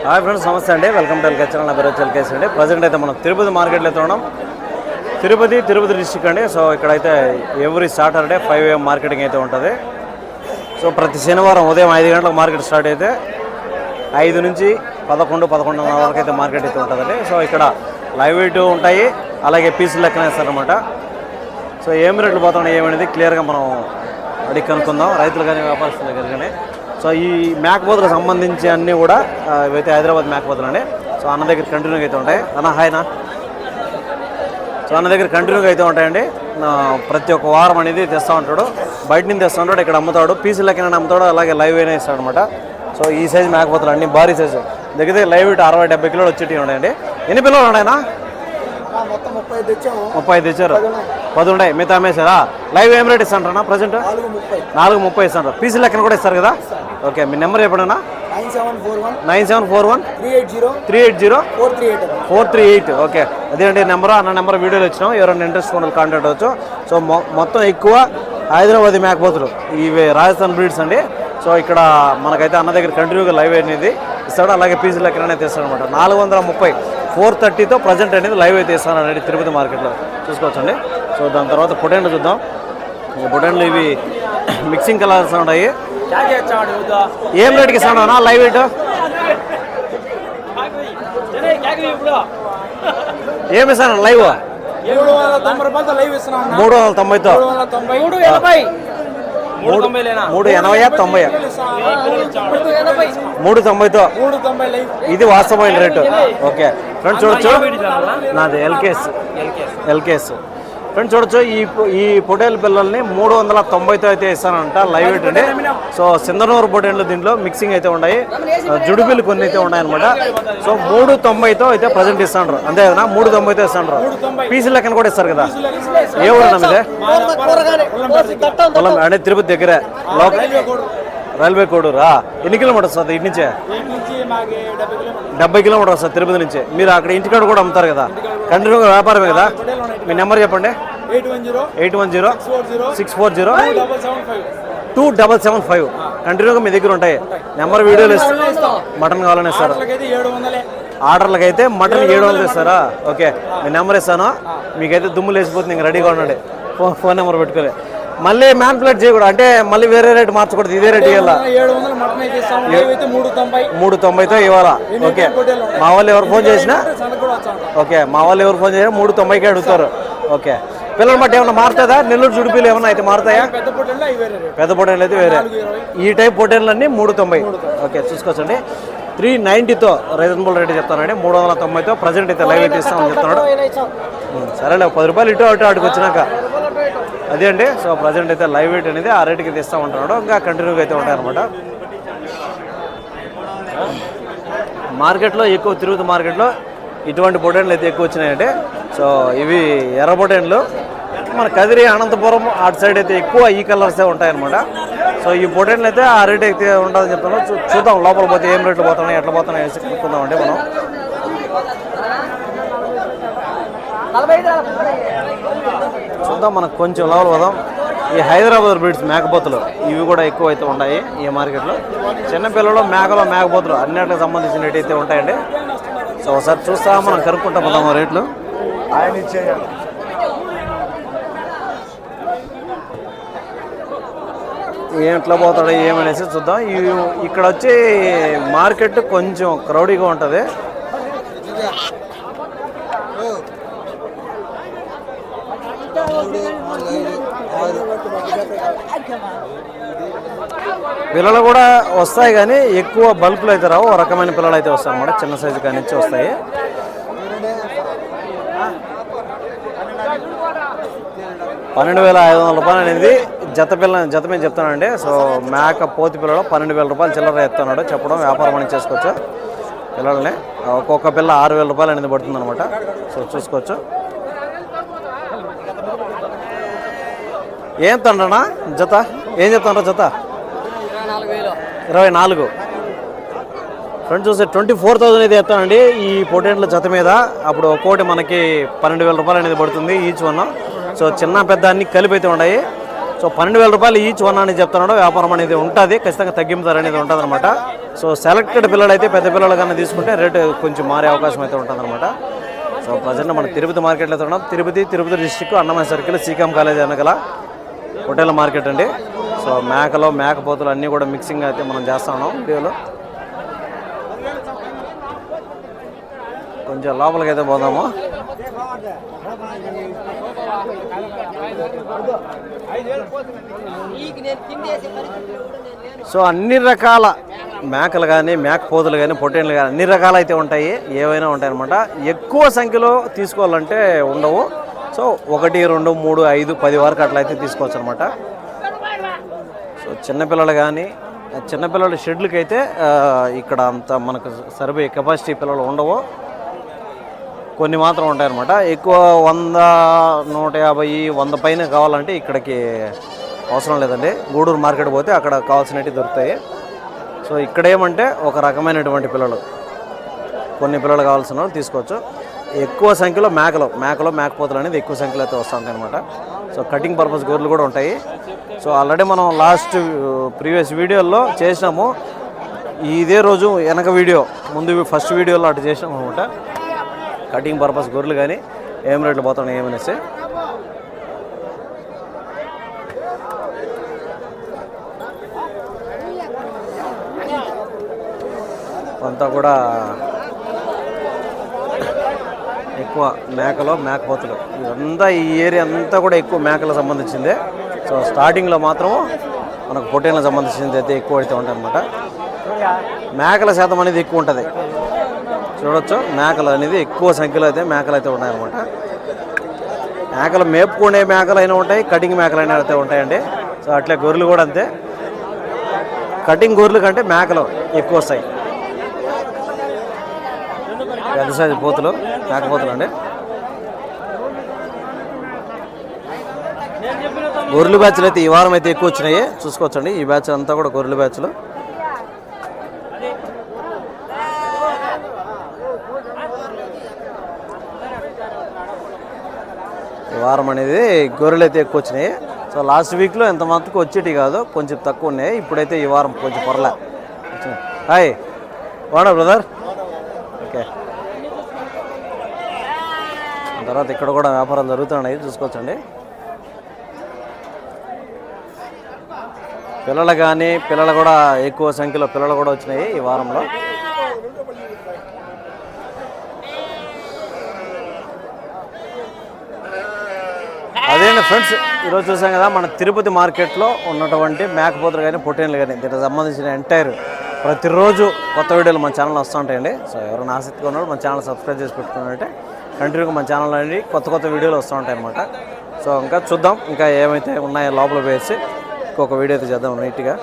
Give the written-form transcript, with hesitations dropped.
Hi friends, నమస్తే అండి. Welcome to LKS channel. నా పేరు ఎల్కేఎస్ అండి. ప్రజెంట్ అయితే మనం తిరుపతి మార్కెట్లో అయితే ఉన్నాం. తిరుపతి డిస్ట్రిక్ట్ అండి. సో ఇక్కడైతే ఎవ్రీ సాటర్డే 5 AM మార్కెటింగ్ అయితే ఉంటుంది. సో ప్రతి శనివారం ఉదయం 5 గంటలకు మార్కెట్ స్టార్ట్ అయితే 5 నుంచి 11-11:30 వరకు అయితే మార్కెట్ అయితే ఉంటుందండి. సో ఇక్కడ లైవ్ వెయిట్ ఉంటాయి, అలాగే పీసులు లెక్కన వేస్తారనమాట. సో ఏం రేట్లు పోతున్నాయి ఏమనేది క్లియర్గా మనం అడిగి కనుక్కుందాం, రైతులు కానీ వ్యాపారస్తుల దగ్గర కానీ. సో ఈ మేకపోతులకు సంబంధించి అన్నీ కూడా ఇవైతే హైదరాబాద్ మేకపోతులు అండి. సో అన్న దగ్గర కంటిన్యూగా అయితే ఉంటాయి. అన్న హాయ్నా. సో అన్న దగ్గర కంటిన్యూగా అయితే ఉంటాయండి. ప్రతి ఒక్క వారం అనేది తెస్తూ ఉంటాడు, బయట నుంచి తెస్తూ ఉంటాడు, ఇక్కడ అమ్ముతాడు, పీసులు లెక్కన అమ్ముతాడు, అలాగే లైవ్ అయినా ఇస్తాడు అనమాట. సో ఈ సైజు మేకపోతులు అన్ని భారీ సైజు దగ్గర లైవ్ వెయిట్ 60-70 కిలోలు వచ్చేటివి ఉన్నాయండి. ఎన్ని పిల్లలు ఉన్నాయన్నా? 35 తెచ్చారు, 10 ఉన్నాయి, మిగతా అమ్మేశారా? లైవ్ ఏం రేట్ ఇస్తాంటారా ప్రజెంట్? 4.30 ఇస్తాంటారు. పీసులు లెక్కన కూడా ఇస్తారు కదా. ఓకే, మీ నెంబర్ చెప్పండి. 9741 380 438. ఓకే, అదేంటి నెంబర్, అన్న నెంబర్ వీడియోలో ఇచ్చినాం. ఎవరైనా ఇంట్రెస్ట్ ఉన్న కాంటాక్ట్ అవ్వచ్చు. సో మొత్తం ఎక్కువ హైదరాబాద్ మేకపోతులు, ఇవి రాజస్థాన్ బ్రీడ్స్ అండి. సో ఇక్కడ మనకైతే అన్న దగ్గర కంటిన్యూగా లైవ్ అనేది ఇస్తాడు, అలాగే పీసులు లెక్కన తెస్తాడు అనమాట. 430 430తో ప్రజెంట్ అనేది లైవ్ అయితే ఇస్తాను అనేది తిరుపతి మార్కెట్లో చూసుకోవచ్చండి. సో దాని తర్వాత పొటెండ్లు చూద్దాం. పొటెండ్లు ఇవి మిక్సింగ్ కలర్స్ ఉన్నాయి. ఏం రేట్కి ఇస్తాను అన్న లైవ్ వెయిట్? ఏమి ఇస్తాను లైవ్? 390తో 390తో ఇది వాస్తవమైన రేటు. ఓకే ఫ్రెండ్స్ చూడొచ్చు, నాది ఎల్కేఎస్ ఫ్రెండ్స్ చూడొచ్చు. ఈ పొటేల్ పిల్లల్ని 390తో అయితే ఇస్తానంట లైవ్ వెయిట్ అండి. సో సింధనూరు పొటేళ్ళు దీంట్లో మిక్సింగ్ అయితే ఉన్నాయి, జుడిపిల్లు కొన్ని అయితే ఉన్నాయన్నమాట. సో 390తో అయితే ప్రజెంట్ ఇస్తాండ్రు, అంతే కదా? 390తో ఇస్తాండ్రు. పీసులు లెక్కన కూడా ఇస్తారు కదా. ఏ ఊరన్నా మీదే? పొలం అంటే తిరుపతి దగ్గరే, రైల్వే కోడూరా. ఎన్ని కిలోమీటర్స్ వస్తుంది ఇటు నుంచే? 70 కిలోమీటర్స్ వస్తుంది తిరుపతి నుంచి. మీరు అక్కడ ఇంటికాడ కూడా అమ్ముతారు కదా, కంటిన్యూగా వ్యాపారమే కదా. మీ నెంబర్ చెప్పండి. 810-640-2775 కంటిన్యూగా మీ దగ్గర ఉంటాయి. నెంబర్ వీడియోలు ఇస్తారు. మటన్ కావాలని ఇస్తారు, ఆర్డర్లకు అయితే మటన్ 700 ఇస్తారా? ఓకే, మీ నెంబర్ ఇస్తాను. మీకైతే దుమ్ములు వేసిపోతుంది, ఇంక రెడీగా ఉండండి. ఫోన్ నెంబర్ పెట్టుకోలే. మళ్ళీ మ్యాన్పులేట్ చేయకూడదు, అంటే మళ్ళీ వేరే రేటు మార్చకూడదు, ఇదే రేటు ఇవ్వాలా. 390తో ఇవ్వాలా. ఓకే, మా వాళ్ళు ఎవరు ఫోన్ చేసినా 390కి అడుగుతారు. ఓకే, పిల్లలు బట్టి ఏమన్నా మారుతుందా? నెల్లూరు జుడిపీలు ఏమన్నా అయితే మారుతాయా? పెద్ద పొటేన్లు అయితే వేరే. ఈ టైప్ పొటేన్లన్నీ 390. ఓకే చూసుకోవచ్చండి. 390తో రీజనబుల్ రేట్ చెప్తానండి. 390తో ప్రజెంట్ అయితే లైవ్ అయితే ఇస్తామని చెప్తున్నాడు. సరేలే, 10 రూపాయలు ఇటు అటుకు వచ్చినాక అదే అండి. సో ప్రజెంట్ అయితే లైవ్ వెయిట్ అనేది ఆ రేటుకి అయితే ఇస్తామంటున్నాడు. ఇంకా కంటిన్యూగా అయితే ఉంటాయన్నమాట. మార్కెట్లో ఎక్కువ తిరుగుతూ మార్కెట్లో ఇటువంటి పొటేన్లు అయితే ఎక్కువ వచ్చినాయంటే. సో ఇవి ఎర్ర పొటేన్లు. మన కదిరి, అనంతపురం అటు సైడ్ అయితే ఎక్కువ ఈ కలర్సే ఉంటాయన్నమాట. సో ఈ పొటేన్లు అయితే ఆ రేట్ అయితే ఉంటుందని చెప్తున్నాం. చూద్దాం లోపల పోతే ఏం రేట్లు పోతున్నాయి, ఎట్లా పోతున్నాయి వేసి కనుక్కుందామండి మనం. చూద్దాం, మనకు కొంచెం లోపల పోదాం. ఈ హైదరాబాద్ బ్రీడ్స్ మేకపోతులు ఇవి కూడా ఎక్కువ అయితే ఉన్నాయి ఈ మార్కెట్లో. చిన్నపిల్లలు, మేకపోతులు అన్నిటికి సంబంధించిన రేట్ అయితే ఉంటాయండి. సో ఒకసారి చూస్తా మనం కనుక్కుంటా పోదాము రేట్లు. ఎట్లా పోతాడు ఏమనేసి చూద్దాం. ఇక్కడ వచ్చి మార్కెట్ కొంచెం క్రౌడీగా ఉంటుంది. పిల్లలు కూడా వస్తాయి కానీ ఎక్కువ బల్క్లు అయితే రావు, రకమైన పిల్లలు అయితే వస్తాయి అన్నమాట. చిన్న సైజు కానీ నుంచి వస్తాయి. 12,500 రూపాయలు అనేది జత మీద చెప్తానండి. సో మేక పోతి పిల్లలు 12,000 రూపాయలు చిల్లర చెప్తున్నాడు, చెప్పడం వ్యాపారం అని చేసుకోవచ్చు. పిల్లల్ని ఒక్కొక్క పిల్ల 6,000 రూపాయలు అనేది పడుతుంది అనమాట. సో చూసుకోవచ్చు. ఏం తండ్రనా జత? ఏం చెప్తాను జత? 24. ఫ్రెండ్స్ చూస్తే 24,000 అయితే చెప్తానండి ఈ పొటేన్ల జత మీద. అప్పుడు ఒక్కోటి మనకి 12,000 రూపాయలు అనేది పడుతుంది ఈచ్ వన్. సో చిన్న పెద్ద అన్ని కలిపి అయితే ఉన్నాయి. సో 12,000 రూపాయలు ఈచ్ వన్ అని చెప్తున్నాడు. వ్యాపారం అనేది ఉంటుంది, ఖచ్చితంగా తగ్గింపుతారు అనేది ఉంటుంది అనమాట. సో సెలెక్టెడ్ పిల్లలు అయితే పెద్ద పిల్లలు కన్నా తీసుకుంటే రేటు కొంచెం మారే అవకాశం అయితే ఉంటుందన్నమాట. సో ప్రజెంట్ మనం తిరుపతి మార్కెట్లో ఉన్నాం. తిరుపతి డిస్టిక్ అన్నమయ్య సర్కిల్ సీకాం కాలేజ్ వెనకాల హోటల్ మార్కెట్ అండి. సో మేకపోతులు అన్నీ కూడా మిక్సింగ్ అయితే మనం చేస్తా ఉన్నాం వీడియోలో. కొంచెం లోపలికి అయితే పోదాము. సో అన్ని రకాల మేకలు కానీ మేకపోతులు కానీ పొట్టేళ్ళు కానీ అన్ని రకాలు అయితే ఉంటాయి, ఏవైనా ఉంటాయి అనమాట. ఎక్కువ సంఖ్యలో తీసుకోవాలంటే ఉండవు. సో 1, 2, 3, 5, 10 వరకు అట్లా అయితే తీసుకోవచ్చు అనమాట. సో చిన్నపిల్లలు కానీ చిన్నపిల్లల షెడ్లకి అయితే ఇక్కడ అంత మనకు సరిపోయే కెపాసిటీ పిల్లలు ఉండవు, కొన్ని మాత్రం ఉంటాయన్నమాట. ఎక్కువ 100, 150, 100 పైన కావాలంటే ఇక్కడికి అవసరం లేదండి. గూడూరు మార్కెట్ పోతే అక్కడ కావాల్సినవి దొరుకుతాయి. సో ఇక్కడ ఏమంటే ఒక రకమైనటువంటి పిల్లలు, కొన్ని పిల్లలు కావాల్సిన వాళ్ళు తీసుకోవచ్చు. ఎక్కువ సంఖ్యలో మేకపోతులు అనేది ఎక్కువ సంఖ్యలో అయితే వస్తుంటాయి అనమాట. సో కటింగ్ పర్పస్ గొర్రెలు కూడా ఉంటాయి. సో ఆల్రెడీ మనం ప్రీవియస్ వీడియోల్లో చేసినాము. ఇదే రోజు వెనక ఫస్ట్ వీడియోలో అటు చేసినాము అనమాట. కటింగ్ పర్పస్ గొర్రెలు కానీ ఏం రేట్లు పోతున్నాయి ఏమనేసి. అంతా కూడా ఎక్కువ మేకపోతులు ఇదంతా ఈ ఏరియా అంతా కూడా ఎక్కువ మేకలకు సంబంధించిందే. సో స్టార్టింగ్లో మాత్రం మనకు పొట్టేళ్ళకి సంబంధించింది అయితే ఎక్కువ అయితే ఉంటాయి అన్నమాట. మేకల శాతం అనేది ఎక్కువ ఉంటుంది చూడొచ్చు. మేకలు అనేది ఎక్కువ సంఖ్యలో అయితే మేకలు అయితే ఉన్నాయన్నమాట. మేకలు మేపుకునే మేకలు అయినా ఉంటాయి, కటింగ్ మేకలు అయినా అయితే ఉంటాయండి. సో అట్లే గొర్రెలు కూడా అంతే. కటింగ్ గొర్రెలు కంటే మేకలు ఎక్కువ వస్తాయి. పెద్ద సైజు మేకపోతులు అండి. గొర్రెలు బ్యాచ్లు అయితే ఈ వారం అయితే ఎక్కువ వచ్చినాయి చూసుకోవచ్చండి. ఈ బ్యాచ్ అంతా కూడా గొర్రెలు బ్యాచ్లు. ఈ వారం అనేది గొర్రెలు అయితే ఎక్కువ వచ్చినాయి. సో లాస్ట్ వీక్లో ఎంత మట్టుకు వచ్చేటి కాదు, కొంచెం తక్కువ ఉన్నాయి. ఇప్పుడైతే ఈ వారం కొంచెం పర్లే. హాయ్ వాడా బ్రదర్. ఓకే, తర్వాత ఇక్కడ కూడా వ్యాపారాలు జరుగుతున్నాయి చూసుకోవచ్చండి. పిల్లలు కూడా ఎక్కువ సంఖ్యలో పిల్లలు కూడా వచ్చినాయి ఈ వారంలో. అదేంటి ఫ్రెండ్స్, ఈరోజు చూసాం కదా మన తిరుపతి మార్కెట్లో ఉన్నటువంటి మేకపోతులు కానీ పొట్టేళ్ళు కానీ దీనికి సంబంధించిన ఎంటైర్ ప్రతిరోజు కొత్త వీడియోలు మన ఛానల్లో వస్తూ ఉంటాయండి. సో ఎవరైనా ఆసక్తిగా ఉన్నారో మన ఛానల్ సబ్స్క్రైబ్ చేసి పెట్టుకున్నారంటే కంటిన్యూగా మన ఛానల్ అనేది కొత్త వీడియోలు వస్తూ ఉంటాయి అన్నమాట. సో ఇంకా చూద్దాం ఇంకా ఏమైతే ఉన్నాయో లోపల వేసి ఇంకొక వీడియో అయితే చేద్దాం నీట్గా.